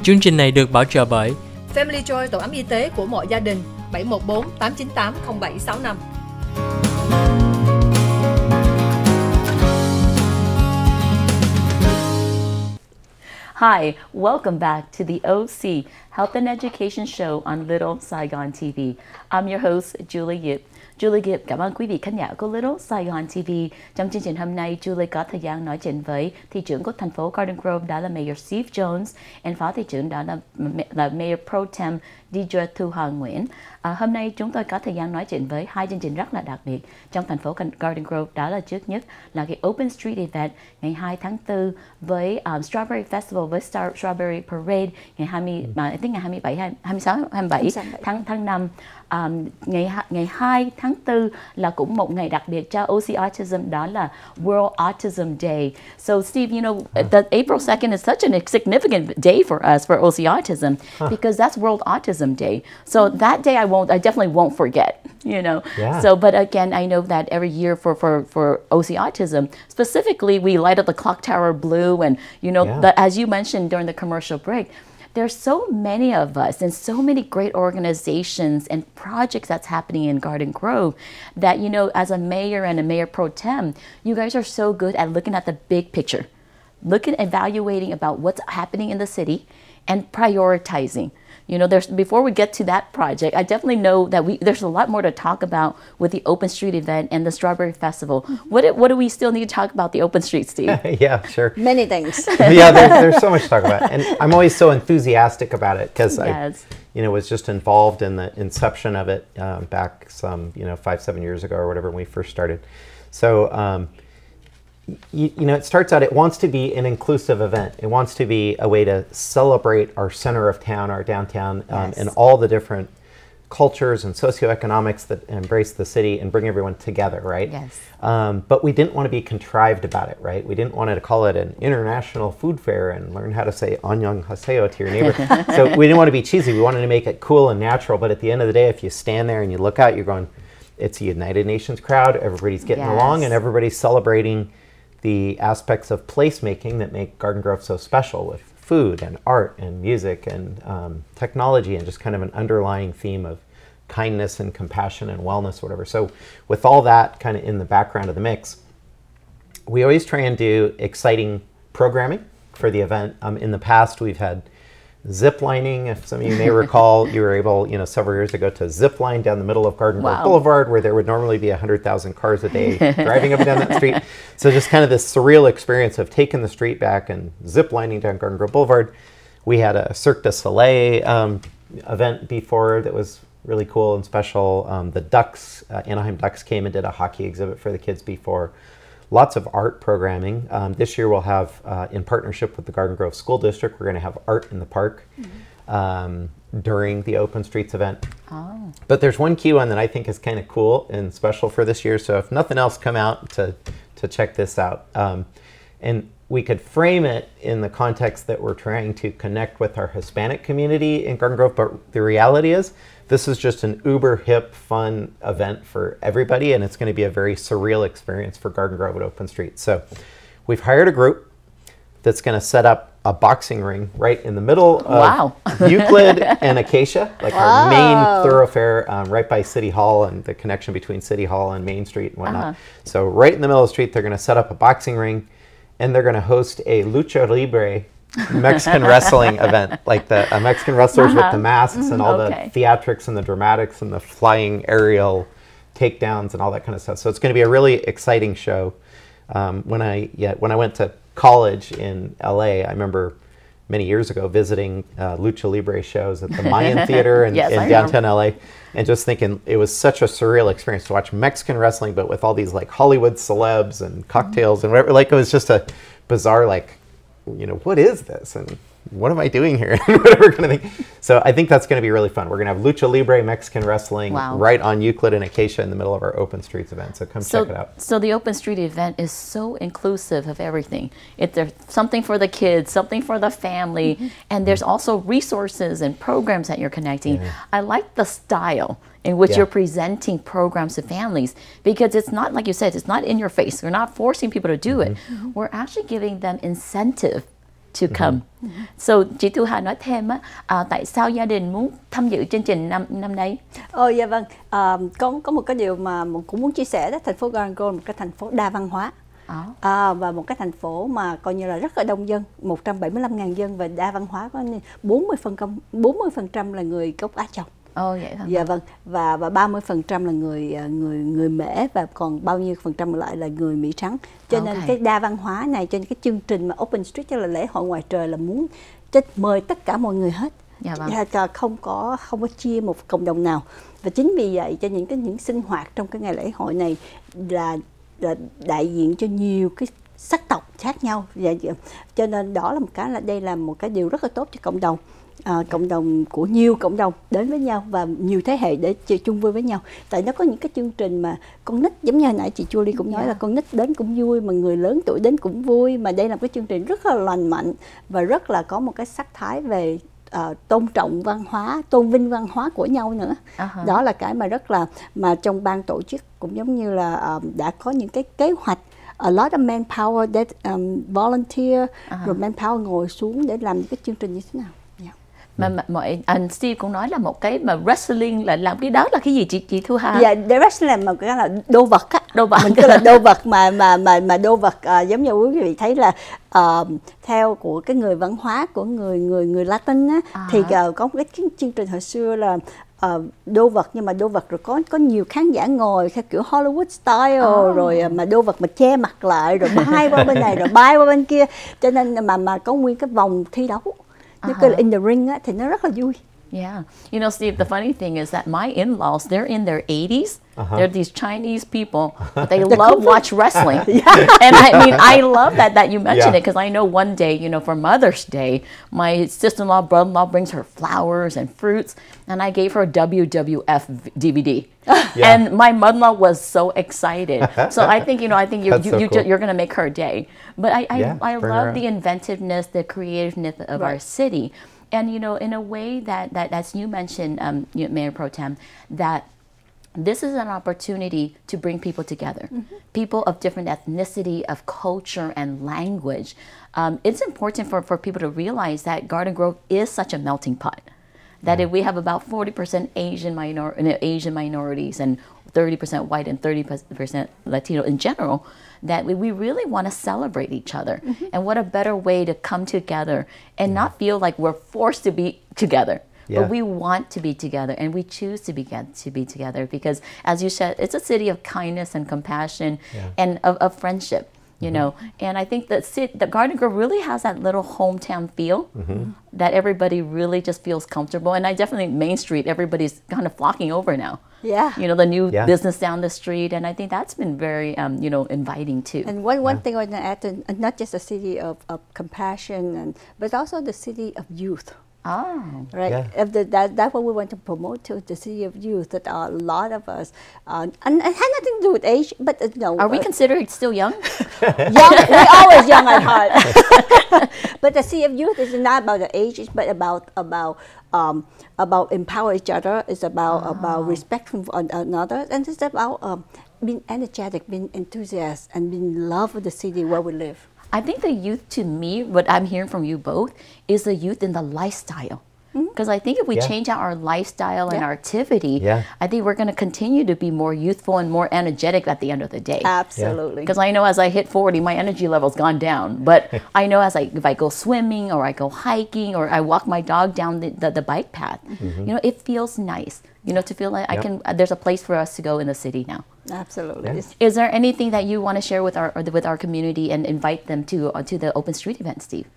Chương trình này được bảo trợ bởi Family Joy, tổ ấm y tế của mọi gia đình, 714 898 0765. Hi, welcome back to the OC Health and Education Show on Little Saigon TV. I'm your host, Julie Yip. Julie Yip cảm ơn quý vị khán giả của Little Saigon TV. Trong chương trình hôm nay, Julie có thời gian nói chuyện với thị trưởng của thành phố Garden Grove, đó là Mayor Steve Jones, và phó thị trưởng đó là MayorProTem Diedre Thu Nguyễn. Hôm nay chúng tôi có thời gian nói chuyện với hai chương trình rất là đặc biệt trong thành phố Garden Grove. Đó là trước nhất là cái Open Street Event ngày 2 tháng 4 với Strawberry Festival với Strawberry Parade ngày 27 tháng 5. Ngày 2 tháng 4 là cũng một ngày đặc biệt cho OC Autism, đó là World Autism Day. So Steve, you know, April 2nd is such a significant day for us, for OC Autism, because that's World Autism Day. So that day I definitely won't forget, you know. Yeah. So, but again, I know that every year for OC Autism, specifically, we light up the clock tower blue, and you know, as you mentioned during the commercial break, there's so many of us and so many great organizations and projects that's happening in Garden Grove that, you know, as a mayor and a mayor pro tem, you guys are so good at looking at the big picture, evaluating about what's happening in the city and prioritizing. You know, before we get to that project, I definitely know that there's a lot more to talk about with the Open Street event and the Strawberry Festival. What do we still need to talk about the Open Street, Steve? Yeah, sure. Many things. Yeah, there's so much to talk about. And I'm always so enthusiastic about it because I was just involved in the inception of it back some, 5-7 years ago or whatever when we first started. So, it starts out, it wants to be an inclusive event. It wants to be a way to celebrate our center of town, our downtown, and all the different cultures and socioeconomics that embrace the city and bring everyone together, right? Yes. But we didn't want to be contrived about it, right? We didn't want to call it an international food fair and learn how to say annyeonghaseyo to your neighbor. So we didn't want to be cheesy. We wanted to make it cool and natural. But at the end of the day, if you stand there and you look out, you're going, it's a United Nations crowd. Everybody's getting along and everybody's celebrating the aspects of placemaking that make Garden Grove so special, with food and art and music and technology and just kind of an underlying theme of kindness and compassion and wellness, whatever. So with all that kind of in the background of the mix, we always try and do exciting programming for the event. In the past, we've had zip lining. If some of you may recall, you were able, several years ago to zip line down the middle of Garden Grove Boulevard, where there would normally be 100,000 cars a day driving up and down that street. So just kind of this surreal experience of taking the street back and zip lining down Garden Grove Boulevard. We had a Cirque du Soleil event before that was really cool and special. The Ducks, Anaheim Ducks came and did a hockey exhibit for the kids before. Lots of art programming. This year we'll have, in partnership with the Garden Grove School District, we're going to have art in the park during the Open Streets event. Oh. But there's one key one that I think is kind of cool and special for this year. So if nothing else, come out to check this out. And we could frame it in the context that we're trying to connect with our Hispanic community in Garden Grove. But the reality is, this is just an uber hip, fun event for everybody, and it's going to be a very surreal experience for Garden Grove at Open Street. So we've hired a group that's going to set up a boxing ring right in the middle of Euclid and Acacia, like our main thoroughfare right by City Hall and the connection between City Hall and Main Street and whatnot. So right in the middle of the street, they're going to set up a boxing ring, and they're going to host a lucha libre Mexican wrestling event, like the Mexican wrestlers with the masks and all the theatrics and the dramatics and the flying aerial takedowns and all that kind of stuff. So it's going to be a really exciting show. When I went to college in LA, I remember many years ago visiting lucha libre shows at the Mayan Theater in downtown LA, and just thinking it was such a surreal experience to watch Mexican wrestling, but with all these like Hollywood celebs and cocktails and whatever. Like, it was just a bizarre, like, what is this? And what am I doing here? Whatever kind of thing. So I think that's going to be really fun. We're going to have lucha libre Mexican wrestling right on Euclid and Acacia in the middle of our Open Streets event. So come check it out. So the Open Street event is so inclusive of everything. There's something for the kids, something for the family, and there's also resources and programs that you're connecting. I like the style in which you're presenting programs to families, because it's not, like you said, it's not in your face. We're not forcing people to do it. We're actually giving them incentive to come. So chị Thu Hà nói thêm á, tại sao gia đình muốn tham dự chương trình năm nay? Dạ vâng, có một cái điều mà cũng muốn chia sẻ đó, thành phố Garden Grove một cái thành phố đa văn hóa. Và một cái thành phố mà coi như là rất là đông dân, 175.000 dân và đa văn hóa, có 40% là người gốc Á Châu. Vậy hả? Dạ vâng, và 30% là người Mễ, và còn bao nhiêu phần trăm lại là người Mỹ trắng. Cho nên cái đa văn hóa này, cho nên cái chương trình mà Open Street, tức là lễ hội ngoài trời, là muốn mời tất cả mọi người hết. Dạ vâng. Không có chia một cộng đồng nào. Và chính vì vậy cho những sinh hoạt trong cái ngày lễ hội này là đại diện cho nhiều cái sắc tộc khác nhau. Cho nên đó là đây là một cái điều rất là tốt cho cộng đồng. Cộng đồng của nhiều cộng đồng đến với nhau và nhiều thế hệ để chơi chung vui với nhau. Tại nó có những cái chương trình mà con nít, giống như hồi nãy chị Julie cũng nói là con nít đến cũng vui, mà người lớn tuổi đến cũng vui. Mà đây là cái chương trình rất là lành mạnh và rất là có một cái sắc thái về tôn trọng văn hóa, tôn vinh văn hóa của nhau nữa. Đó là cái mà rất là, mà trong ban tổ chức cũng giống như là đã có những cái kế hoạch. A lot of manpower that volunteer, rồi manpower ngồi xuống để làm cái chương trình như thế nào. Mà mọi anh Steve cũng nói là một cái mà wrestling là làm cái đó là cái gì chị Thu Hà? Dạ, wrestling là một cái là đô vật á. Đô vật. Mình cứ là đô vật mà đô vật giống như quý vị thấy là theo của cái người văn hóa của người Latin á, thì có một cái chương trình hồi xưa là đô vật, nhưng mà đô vật rồi có nhiều khán giả ngồi theo kiểu Hollywood style, rồi mà đô vật mà che mặt lại rồi bay qua bên này rồi bay qua bên kia, cho nên mà có nguyên cái vòng thi đấu. Nó kêu là in the ring á, thì nó rất là vui. Yeah. You know, Steve, the funny thing is that my in-laws, they're in their 80s. They're these Chinese people, but they love watch wrestling. And I mean, I love that you mentioned it, because I know one day, you know, for Mother's Day, my sister-in-law, brother-in-law brings her flowers and fruits, and I gave her a WWF DVD. And my mother-in-law was so excited. So I think, you know, you're going to make her day. But I love the inventiveness, the creativeness of our city. And, you know, in a way that as you mentioned, MayorProTem, that this is an opportunity to bring people together, people of different ethnicity, of culture and language. It's important for people to realize that Garden Grove is such a melting pot, that if we have about 40% Asian minorities and 30% white and 30% Latino in general, that we really want to celebrate each other. And what a better way to come together and not feel like we're forced to be together. But we want to be together, and we choose to be together, because, as you said, it's a city of kindness and compassion and of friendship. You know, and I think the Garden Grove really has that little hometown feel that everybody really just feels comfortable. And I definitely, Main Street, everybody's kind of flocking over now. Yeah. You know, the new business down the street. And I think that's been very, you know, inviting too. And one thing I want to add, to, not just a city of compassion, but also the city of youth. Right. That's what we want to promote to the city of youth. That a lot of us, and it has nothing to do with age, but no. Are we considered still young? Young, we're always young at heart. But the city of youth is not about the age, but about empower each other. It's about respect for another, and it's about being energetic, being enthusiastic, and being in love with the city where we live. I think the youth, to me, what I'm hearing from you both, is the youth in the lifestyle. Because I think if we change out our lifestyle and our activity, I think we're going to continue to be more youthful and more energetic at the end of the day. Absolutely. Because I know as I hit 40, my energy level's gone down. But I know if I go swimming or I go hiking or I walk my dog down the bike path, you know, it feels nice. You know, to feel like there's a place for us to go in the city now. Absolutely. Is there anything that you want to share with our community and invite them to the Open Street event, Steve?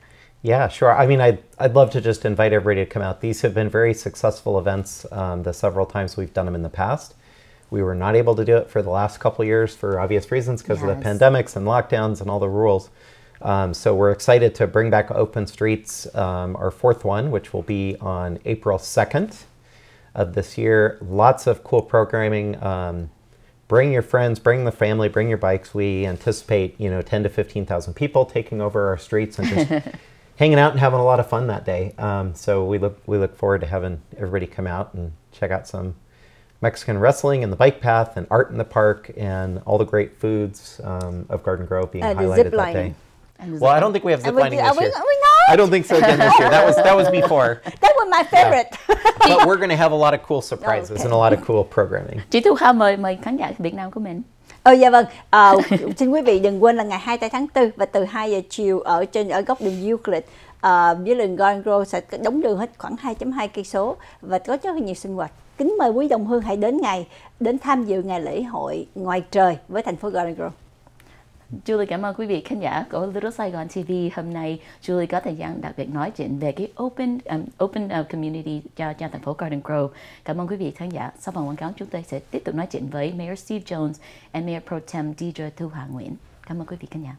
Yeah, sure. I mean, I'd love to just invite everybody to come out. These have been very successful events the several times we've done them in the past. We were not able to do it for the last couple of years for obvious reasons because of the pandemics and lockdowns and all the rules. So we're excited to bring back Open Streets, our fourth one, which will be on April 2nd of this year. Lots of cool programming. Bring your friends, bring the family, bring your bikes. We anticipate, you know, 10 to 15,000 people taking over our streets and just hanging out and having a lot of fun that day. So we look forward to having everybody come out and check out some Mexican wrestling and the bike path and art in the park and all the great foods of Garden Grove being highlighted that day. Well, I don't think we have zip lining this year. I don't think so again this year. That was before. That was my favorite. But we're going to have a lot of cool surprises and a lot of cool programming. Chị Thu Hà mời khán giả Việt Nam của mình. Dạ vâng, xin quý vị đừng quên là ngày 2 tháng 4 và từ 2 giờ chiều ở góc đường Euclid với đường Garden Grove sẽ đóng đường hết khoảng 2.2 cây số và có rất là nhiều sinh hoạt. Kính mời quý đồng hương hãy đến tham dự ngày lễ hội ngoài trời với thành phố Garden Grove. Julie cảm ơn quý vị khán giả của Little Saigon TV. Hôm nay Julie có thời gian đặc biệt nói chuyện về cái open community cho thành phố Garden Grove. Cảm ơn quý vị khán giả. Sau phần quảng cáo chúng tôi sẽ tiếp tục nói chuyện với Mayor Steve Jones and MayorProTem Diedre Thu Nguyễn. Cảm ơn quý vị khán giả.